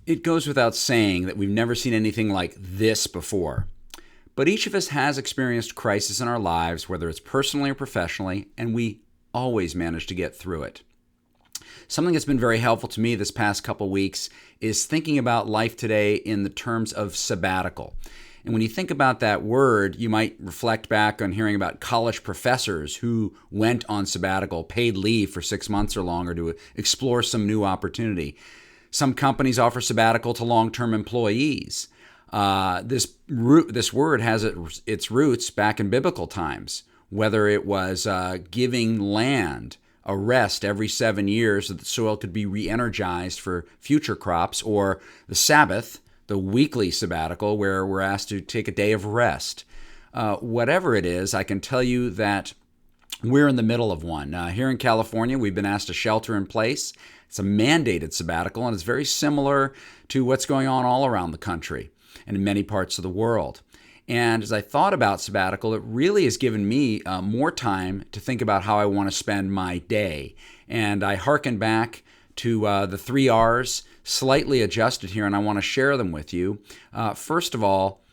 It goes without saying that we've never seen anything like this before. But each of us has experienced crisis in our lives, whether it's personally or professionally, and we always manage to get through it. Something that's been very helpful to me this past couple weeks is thinking about life today in the terms of sabbatical. And when you think about that word, you might reflect back on hearing about college professors who went on sabbatical, paid leave for 6 months or longer to explore some new opportunity. Some companies offer sabbatical to long-term employees. This word has its roots back in biblical times, whether it was giving land a rest every 7 years so that the soil could be re-energized for future crops, or the Sabbath, the weekly sabbatical, where we're asked to take a day of rest. Whatever it is, I can tell you that we're in the middle of one. Here in California, we've been asked to shelter in place. It's a mandated sabbatical, and it's very similar to what's going on all around the country and in many parts of the world. And as I thought about sabbatical, it really has given me more time to think about how I want to spend my day. And I hearken back to the 3 R's, slightly adjusted here, and I want to share them with you. First of all,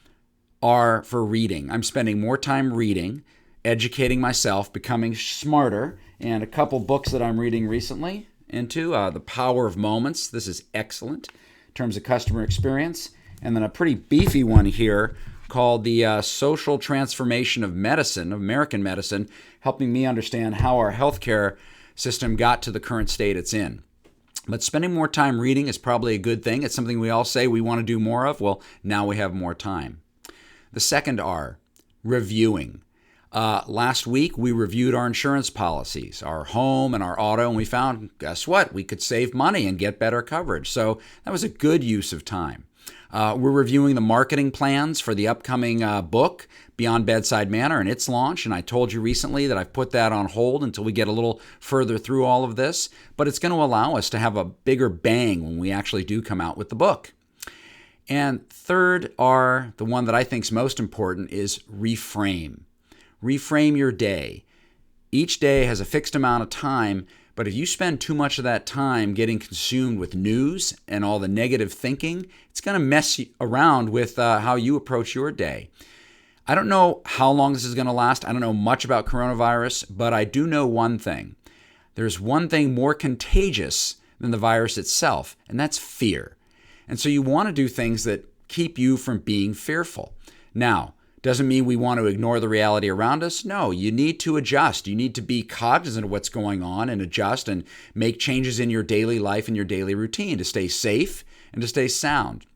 R for reading. I'm spending more time reading, educating myself, becoming smarter, and a couple books that I'm reading recently into, The Power of Moments. This is excellent in terms of customer experience. And then a pretty beefy one here called The Social Transformation of Medicine, of American Medicine, helping me understand how our healthcare system got to the current state it's in. But spending more time reading is probably a good thing. It's something we all say we want to do more of. Well, now we have more time. The second R, reviewing. Last week, we reviewed our insurance policies, our home and our auto, and we found, guess what? We could save money and get better coverage. So that was a good use of time. We're reviewing the marketing plans for the upcoming book, Beyond Bedside Manner, and its launch. And I told you recently that I've put that on hold until we get a little further through all of this. But it's going to allow us to have a bigger bang when we actually do come out with the book. And third R, the one that I think is most important, is reframe. Reframe your day. Each day has a fixed amount of time, but if you spend too much of that time getting consumed with news and all the negative thinking, it's going to mess you around with how you approach your day. I don't know how long this is going to last. I don't know much about coronavirus, but I do know one thing. There's one thing more contagious than the virus itself, and that's fear. And so you want to do things that keep you from being fearful. Now, doesn't mean we want to ignore the reality around us. No, you need to adjust. You need to be cognizant of what's going on and adjust and make changes in your daily life and your daily routine to stay safe and to stay sound.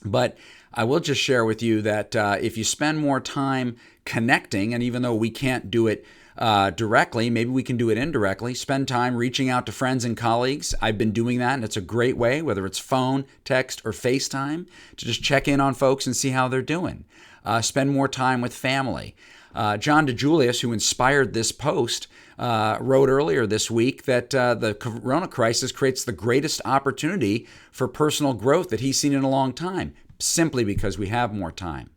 But I will just share with you that if you spend more time connecting, and even though we can't do it directly, maybe we can do it indirectly, spend time reaching out to friends and colleagues. I've been doing that, and it's a great way, whether it's phone, text, or FaceTime, to just check in on folks and see how they're doing. Spend more time with family. John DeJulius, who inspired this post, wrote earlier this week that the corona crisis creates the greatest opportunity for personal growth that he's seen in a long time, simply because we have more time.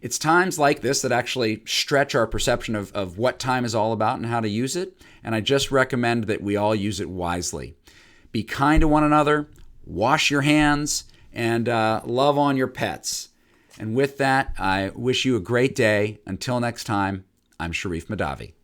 It's times like this that actually stretch our perception of what time is all about and how to use it, and I just recommend that we all use it wisely. Be kind to one another, wash your hands, and love on your pets. And with that, I wish you a great day. Until next time, I'm Sharif Madavi.